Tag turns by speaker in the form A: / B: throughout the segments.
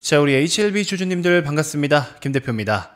A: 자, 우리 HLB 주주님들 반갑습니다. 김 대표입니다.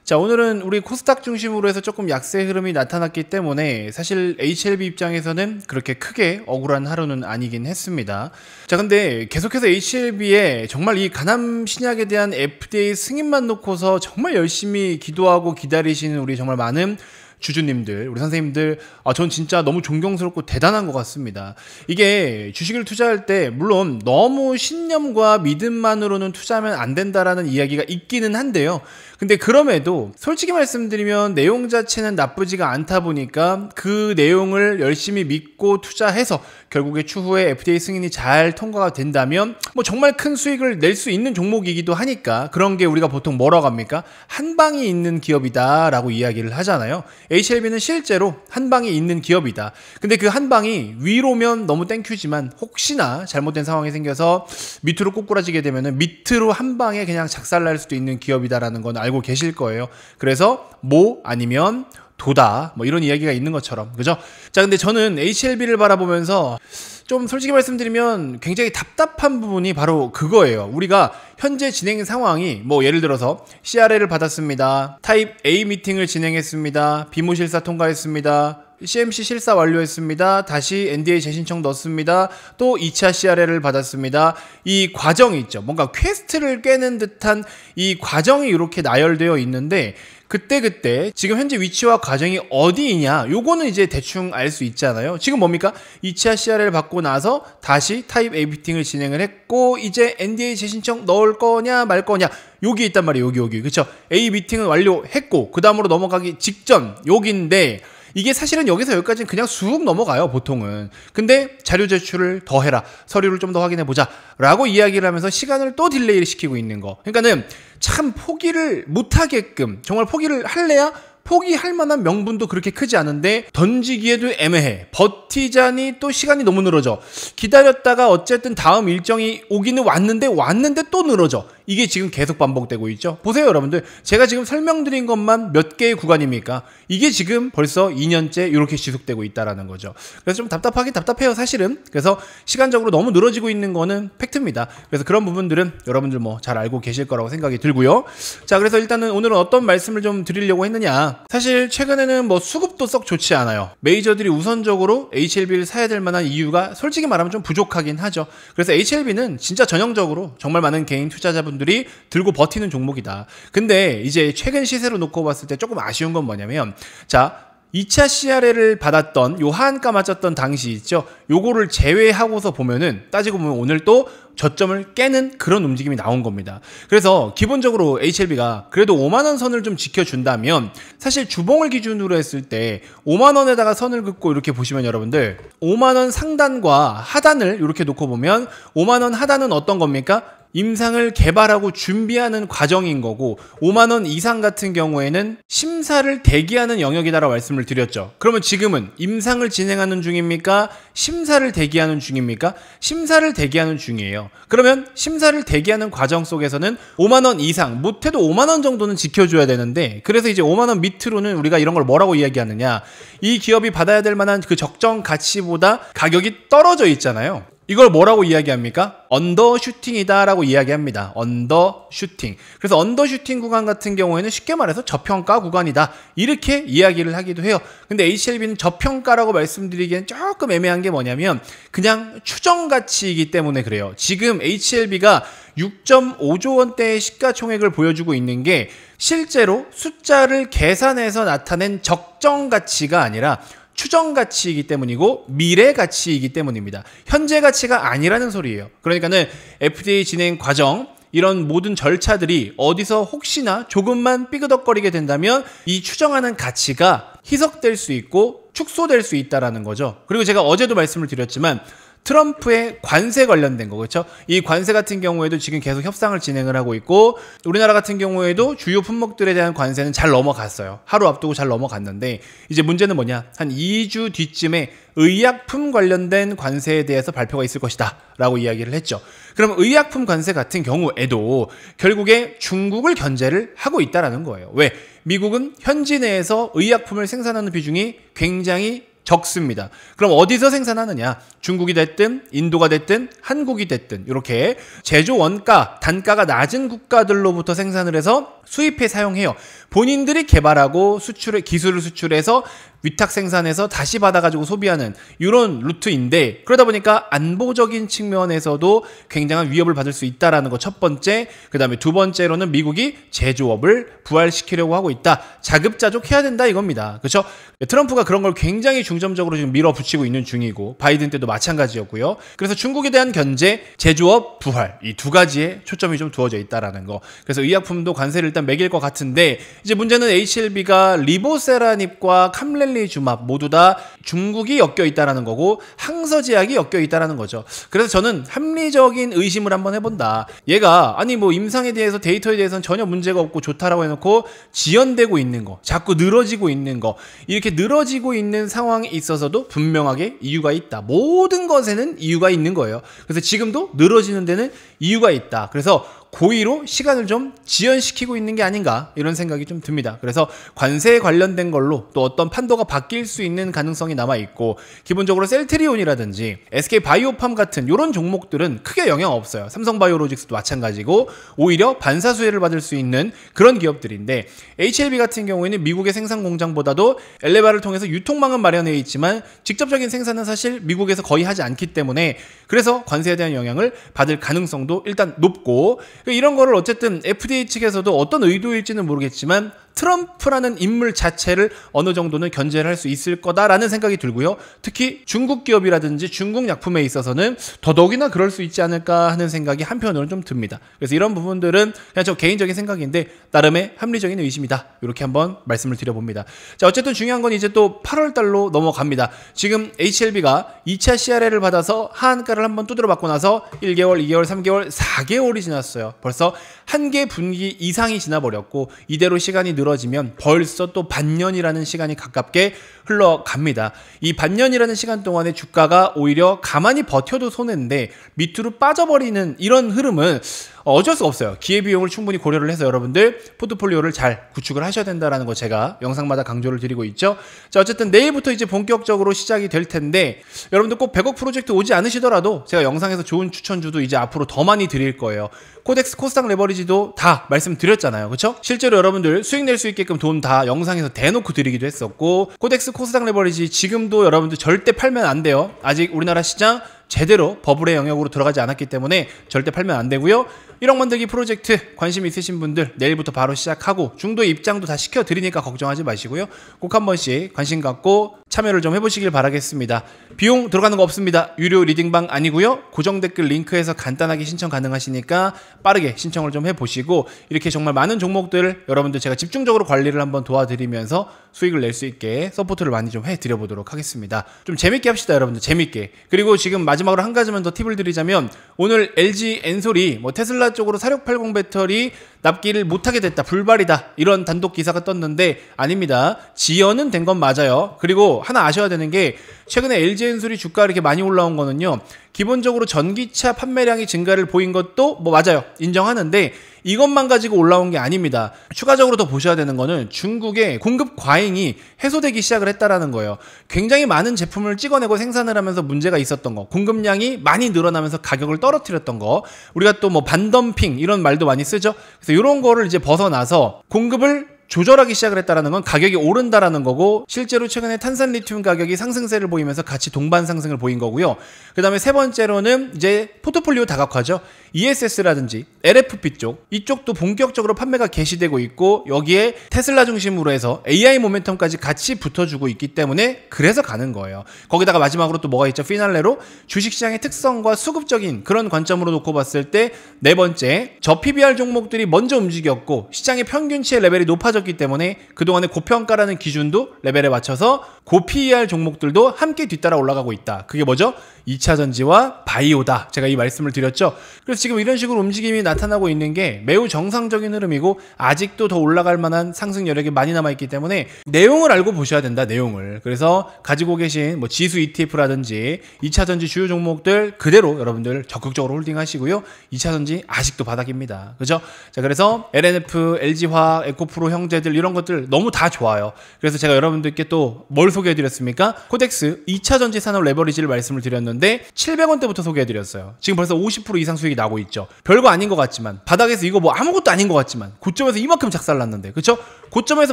A: 자, 오늘은 우리 코스닥 중심으로 해서 조금 약세 흐름이 나타났기 때문에 사실 HLB 입장에서는 그렇게 크게 억울한 하루는 아니긴 했습니다. 자, 근데 계속해서 HLB에 정말 이 간암 신약에 대한 FDA 승인만 놓고서 정말 열심히 기도하고 기다리시는 우리 정말 많은 주주님들, 우리 선생님들, 전 진짜 너무 존경스럽고 대단한 것 같습니다. 이게 주식을 투자할 때 물론 너무 신념과 믿음만으로는 투자하면 안 된다라는 이야기가 있기는 한데요. 근데 그럼에도 솔직히 말씀드리면 내용 자체는 나쁘지가 않다 보니까 그 내용을 열심히 믿고 투자해서 결국에 추후에 FDA 승인이 잘 통과가 된다면 뭐 정말 큰 수익을 낼 수 있는 종목이기도 하니까 그런 게 우리가 보통 뭐라고 합니까? 한방이 있는 기업이다 라고 이야기를 하잖아요. HLB는 실제로 한방이 있는 기업이다. 근데 그 한방이 위로면 너무 땡큐지만 혹시나 잘못된 상황이 생겨서 밑으로 꼬꾸라지게 되면 밑으로 한방에 그냥 작살날 수도 있는 기업이다라는 건 알고 계실 거예요. 그래서 뭐 아니면 도다 뭐 이런 이야기가 있는 것처럼, 그죠? 자, 근데 저는 HLB를 바라보면서 좀 솔직히 말씀드리면 굉장히 답답한 부분이 바로 그거예요. 우리가 현재 진행 상황이 뭐 예를 들어서 CRL을 받았습니다. 타입 A 미팅을 진행했습니다. 비모 실사 통과했습니다. CMC 실사 완료했습니다. 다시 NDA 재신청 넣습니다. 또 2차 CRL을 받았습니다. 이 과정이 있죠. 뭔가 퀘스트를 깨는 듯한 이 과정이 이렇게 나열되어 있는데 그때 지금 현재 위치와 과정이 어디이냐 요거는 이제 대충 알 수 있잖아요. 지금 뭡니까? 2차 CRL 받고 나서 다시 타입 A 미팅을 진행을 했고 이제 NDA 재신청 넣을 거냐 말 거냐 여기 있단 말이에요. 여기 그쵸? A 미팅은 완료했고 그 다음으로 넘어가기 직전 여기인데 이게 사실은 여기서 여기까지는 그냥 쑥 넘어가요, 보통은. 근데 자료 제출을 더 해라, 서류를 좀 더 확인해보자 라고 이야기를 하면서 시간을 또 딜레이를 시키고 있는 거. 그러니까는 참 포기를 못하게끔, 정말 포기를 할래야 포기할 만한 명분도 그렇게 크지 않은데 던지기에도 애매해. 버티자니 또 시간이 너무 늘어져. 기다렸다가 어쨌든 다음 일정이 오기는 왔는데 또 늘어져. 이게 지금 계속 반복되고 있죠. 보세요, 여러분들. 제가 지금 설명드린 것만 몇 개의 구간입니까? 이게 지금 벌써 2년째 이렇게 지속되고 있다라는 거죠. 그래서 좀 답답하긴 답답해요, 사실은. 그래서 시간적으로 너무 늘어지고 있는 거는 팩트입니다. 그래서 그런 부분들은 여러분들 뭐 잘 알고 계실 거라고 생각이 들고요. 자, 그래서 일단은 오늘은 어떤 말씀을 좀 드리려고 했느냐. 사실 최근에는 뭐 수급도 썩 좋지 않아요. 메이저들이 우선적으로 HLB를 사야 될 만한 이유가 솔직히 말하면 좀 부족하긴 하죠. 그래서 HLB는 진짜 전형적으로 정말 많은 개인 투자자분들이 들고 버티는 종목이다. 근데 이제 최근 시세로 놓고 봤을 때 조금 아쉬운 건 뭐냐면, 자, 2차 CRL을 받았던 요 하한가 맞았던 당시 있죠. 요거를 제외하고서 보면은 따지고 보면 오늘 또 저점을 깨는 그런 움직임이 나온 겁니다. 그래서 기본적으로 HLB가 그래도 5만원 선을 좀 지켜준다면 사실 주봉을 기준으로 했을 때 5만원에다가 선을 긋고 이렇게 보시면 여러분들 5만원 상단과 하단을 이렇게 놓고 보면 5만원 하단은 어떤 겁니까? 임상을 개발하고 준비하는 과정인 거고 5만원 이상 같은 경우에는 심사를 대기하는 영역이다라고 말씀을 드렸죠. 그러면 지금은 임상을 진행하는 중입니까? 심사를 대기하는 중입니까? 심사를 대기하는 중이에요. 그러면 심사를 대기하는 과정 속에서는 5만원 이상, 못해도 5만원 정도는 지켜줘야 되는데 그래서 이제 5만원 밑으로는 우리가 이런 걸 뭐라고 이야기하느냐, 이 기업이 받아야 될 만한 그 적정 가치보다 가격이 떨어져 있잖아요. 이걸 뭐라고 이야기합니까? 언더슈팅이다 라고 이야기합니다. 언더슈팅. 그래서 언더슈팅 구간 같은 경우에는 쉽게 말해서 저평가 구간이다, 이렇게 이야기를 하기도 해요. 근데 HLB는 저평가라고 말씀드리기엔 조금 애매한 게 뭐냐면 그냥 추정 가치이기 때문에 그래요. 지금 HLB가 6.5조 원대의 시가총액을 보여주고 있는 게 실제로 숫자를 계산해서 나타낸 적정 가치가 아니라 추정 가치이기 때문이고 미래 가치이기 때문입니다. 현재 가치가 아니라는 소리예요. 그러니까는 FDA 진행 과정, 이런 모든 절차들이 어디서 혹시나 조금만 삐그덕거리게 된다면 이 추정하는 가치가 희석될 수 있고 축소될 수 있다는 거죠. 그리고 제가 어제도 말씀을 드렸지만 트럼프의 관세 관련된 거, 그렇죠? 이 관세 같은 경우에도 지금 계속 협상을 진행을 하고 있고 우리나라 같은 경우에도 주요 품목들에 대한 관세는 잘 넘어갔어요. 하루 앞두고 잘 넘어갔는데 이제 문제는 뭐냐, 한 2주 뒤쯤에 의약품 관련된 관세에 대해서 발표가 있을 것이다 라고 이야기를 했죠. 그럼 의약품 관세 같은 경우에도 결국에 중국을 견제를 하고 있다는 거예요. 왜? 미국은 현지 내에서 의약품을 생산하는 비중이 굉장히 적습니다. 그럼 어디서 생산하느냐? 중국이 됐든 인도가 됐든 한국이 됐든 이렇게 제조 원가, 단가가 낮은 국가들로부터 생산을 해서 수입해 사용해요. 본인들이 개발하고 기술을 수출해서 위탁 생산해서 다시 받아가지고 소비하는 이런 루트인데, 그러다 보니까 안보적인 측면에서도 굉장한 위협을 받을 수 있다라는 거 첫 번째. 그 다음에 두 번째로는 미국이 제조업을 부활시키려고 하고 있다. 자급자족해야 된다 이겁니다. 그렇죠? 트럼프가 그런 걸 굉장히 중점적으로 지금 밀어붙이고 있는 중이고, 바이든 때도 마찬가지였고요. 그래서 중국에 대한 견제, 제조업 부활, 이 두 가지에 초점이 좀 두어져 있다라는 거. 그래서 의약품도 관세를 일단 매길 것 같은데, 이제 문제는 HLB가 리보세라닙과 캄렐리주맙 모두 다 중국이 엮여 있다라는 거고 항서제약이 엮여 있다라는 거죠. 그래서 저는 합리적인 의심을 한번 해본다. 얘가 아니 뭐 임상에 대해서 데이터에 대해서는 전혀 문제가 없고 좋다라고 해놓고 지연되고 있는 거, 자꾸 늘어지고 있는 거, 이렇게 늘어지고 있는 상황에 있어서도 분명하게 이유가 있다. 모든 것에는 이유가 있는 거예요. 그래서 지금도 늘어지는 데는 이유가 있다. 그래서 고의로 시간을 좀 지연시키고 있는 게 아닌가 이런 생각이 좀 듭니다. 그래서 관세에 관련된 걸로 또 어떤 판도가 바뀔 수 있는 가능성이 남아있고, 기본적으로 셀트리온이라든지 SK바이오팜 같은 이런 종목들은 크게 영향 없어요. 삼성바이오로직스도 마찬가지고 오히려 반사수혜를 받을 수 있는 그런 기업들인데, HLB 같은 경우에는 미국의 생산 공장보다도 엘레바를 통해서 유통망은 마련해 있지만 직접적인 생산은 사실 미국에서 거의 하지 않기 때문에 그래서 관세에 대한 영향을 받을 가능성도 일단 높고, 이런 거를 어쨌든 FDA 측에서도 어떤 의도일지는 모르겠지만 트럼프라는 인물 자체를 어느 정도는 견제를 할 수 있을 거다라는 생각이 들고요. 특히 중국 기업이라든지 중국 약품에 있어서는 더더욱이나 그럴 수 있지 않을까 하는 생각이 한편으로는 좀 듭니다. 그래서 이런 부분들은 그냥 저 개인적인 생각인데 나름의 합리적인 의심이다. 이렇게 한번 말씀을 드려봅니다. 자, 어쨌든 중요한 건 이제 또 8월 달로 넘어갑니다. 지금 HLB가 2차 CRL을 받아서 하한가를 한번 두드려 받고 나서 1개월, 2개월, 3개월, 4개월이 지났어요. 벌써 한 개 분기 이상이 지나버렸고, 이대로 시간이 늘어지면 벌써 또 반년이라는 시간이 가깝게 흘러갑니다. 이 반년이라는 시간 동안에 주가가 오히려 가만히 버텨도 손해인데 밑으로 빠져버리는 이런 흐름은 어쩔 수 없어요. 기회비용을 충분히 고려를 해서 여러분들 포트폴리오를 잘 구축을 하셔야 된다는 거 제가 영상마다 강조를 드리고 있죠. 자, 어쨌든 내일부터 이제 본격적으로 시작이 될 텐데, 여러분들 꼭 100억 프로젝트 오지 않으시더라도 제가 영상에서 좋은 추천주도 이제 앞으로 더 많이 드릴 거예요. 코덱스 코스닥 레버리지도 다 말씀드렸잖아요. 그렇죠? 실제로 여러분들 수익 낼 수 있게끔 돈 다 영상에서 대놓고 드리기도 했었고, 코덱스 코스닥 레버리지 지금도 여러분들 절대 팔면 안 돼요. 아직 우리나라 시장 제대로 버블의 영역으로 들어가지 않았기 때문에 절대 팔면 안 되고요. 1억 만들기 프로젝트 관심 있으신 분들 내일부터 바로 시작하고 중도 입장도 다 시켜드리니까 걱정하지 마시고요. 꼭 한 번씩 관심 갖고 참여를 좀 해보시길 바라겠습니다. 비용 들어가는 거 없습니다. 유료 리딩방 아니고요. 고정 댓글 링크에서 간단하게 신청 가능하시니까 빠르게 신청을 좀 해보시고, 이렇게 정말 많은 종목들 여러분들 제가 집중적으로 관리를 한번 도와드리면서 수익을 낼 수 있게 서포트를 많이 좀 해드려보도록 하겠습니다. 좀 재밌게 합시다 여러분들, 재밌게. 그리고 지금 마지막으로 한 가지만 더 팁을 드리자면, 오늘 LG 엔솔이 뭐 테슬라 쪽으로 4680 배터리 납기를 못하게 됐다, 불발이다, 이런 단독 기사가 떴는데 아닙니다. 지연은 된 건 맞아요. 그리고 하나 아셔야 되는 게, 최근에 LG 엔솔이 주가 이렇게 많이 올라온 거는요, 기본적으로 전기차 판매량이 증가를 보인 것도 뭐 맞아요, 인정하는데 이것만 가지고 올라온 게 아닙니다. 추가적으로 더 보셔야 되는 거는 중국의 공급 과잉이 해소되기 시작을 했다라는 거예요. 굉장히 많은 제품을 찍어내고 생산을 하면서 문제가 있었던 거, 공급량이 많이 늘어나면서 가격을 떨어뜨렸던 거, 우리가 또 뭐 반덤핑 이런 말도 많이 쓰죠. 그래서 이런 거를 이제 벗어나서 공급을 조절하기 시작을 했다는 건 가격이 오른다라는 거고, 실제로 최근에 탄산 리튬 가격이 상승세를 보이면서 같이 동반 상승을 보인 거고요. 그 다음에 세 번째로는 이제 포트폴리오 다각화죠. ESS라든지 LFP 쪽, 이쪽도 본격적으로 판매가 개시되고 있고, 여기에 테슬라 중심으로 해서 AI 모멘텀까지 같이 붙어주고 있기 때문에 그래서 가는 거예요. 거기다가 마지막으로 또 뭐가 있죠? 피날레로 주식시장의 특성과 수급적인 그런 관점으로 놓고 봤을 때 네 번째, 저 PBR 종목들이 먼저 움직였고 시장의 평균치의 레벨이 높아졌기 때문에 그동안의 고평가라는 기준도 레벨에 맞춰서 고PER 종목들도 함께 뒤따라 올라가고 있다. 그게 뭐죠? 2차 전지와 바이오다. 제가 이 말씀을 드렸죠. 그래서 지금 이런 식으로 움직임이 나타나고 있는 게 매우 정상적인 흐름이고, 아직도 더 올라갈 만한 상승 여력이 많이 남아있기 때문에 내용을 알고 보셔야 된다, 내용을. 그래서 가지고 계신 뭐 지수 ETF라든지 2차 전지 주요 종목들 그대로 여러분들 적극적으로 홀딩하시고요. 2차 전지 아직도 바닥입니다. 그죠? 자, 그래서 LNF, LG화학, 에코프로 형제들 이런 것들 너무 다 좋아요. 그래서 제가 여러분들께 또 뭘 소개해드렸습니까? 코덱스 2차 전지 산업 레버리지를 말씀을 드렸는데 700원대부터 소개해드렸어요. 지금 벌써 50% 이상 수익이 나고 있죠. 별거 아닌 것 같지만, 바닥에서 이거 뭐 아무것도 아닌 것 같지만 고점에서 이만큼 작살났는데, 그쵸? 고점에서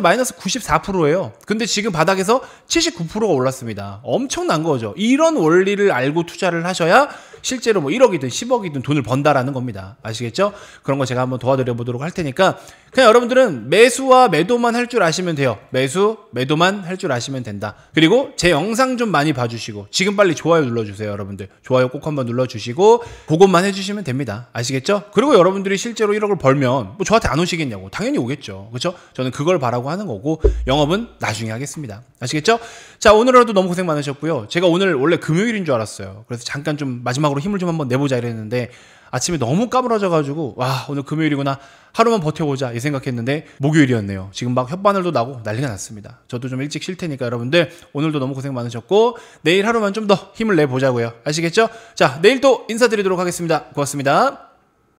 A: 마이너스 94%예요. 근데 지금 바닥에서 79%가 올랐습니다. 엄청난 거죠. 이런 원리를 알고 투자를 하셔야 실제로 뭐 1억이든 10억이든 돈을 번다라는 겁니다. 아시겠죠? 그런 거 제가 한번 도와드려 보도록 할 테니까 그냥 여러분들은 매수와 매도만 할 줄 아시면 돼요. 매수, 매도만 할 줄 아시면 된다. 그리고 제 영상 좀 많이 봐주시고 지금 빨리 좋아요 눌러주세요. 여러분들 좋아요 꼭 한번 눌러주시고 그것만 해주시면 됩니다. 아시겠죠? 그리고 여러분들이 실제로 1억을 벌면 뭐 저한테 안 오시겠냐고. 당연히 오겠죠. 그렇죠? 저는 그걸 바라고 하는 거고 영업은 나중에 하겠습니다. 아시겠죠? 자, 오늘라도 너무 고생 많으셨고요. 제가 오늘 원래 금요일인 줄 알았어요. 그래서 잠깐 좀 마지막으로 힘을 좀 한번 내보자 이랬는데 아침에 너무 까무러져가지고 와, 오늘 금요일이구나, 하루만 버텨보자 이 생각했는데 목요일이었네요. 지금 막 혓바늘도 나고 난리가 났습니다. 저도 좀 일찍 쉴 테니까 여러분들 오늘도 너무 고생 많으셨고 내일 하루만 좀 더 힘을 내보자고요. 아시겠죠? 자, 내일 또 인사드리도록 하겠습니다. 고맙습니다.